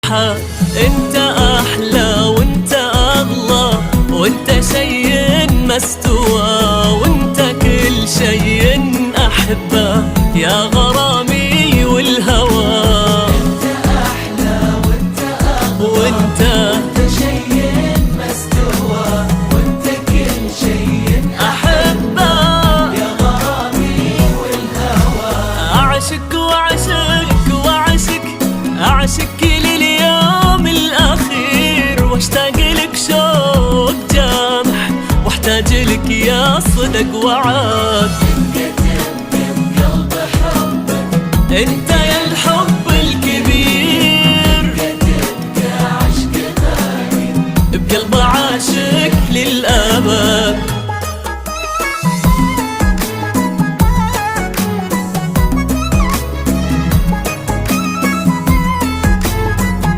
فرحة. انت احلى وانت اغلى وانت شي ما استوى، وانت كل شي احبه يا غرامي والهوى. انت احلى وانت اغلى وانت شي ما استوى، وانت كل شي احبه يا غرامي والهوى. اعشق واعشق واعشق اعشق لليوم الاخير، واشتاق لك شوق جامح، واحتاج لك يا صدق وعاد.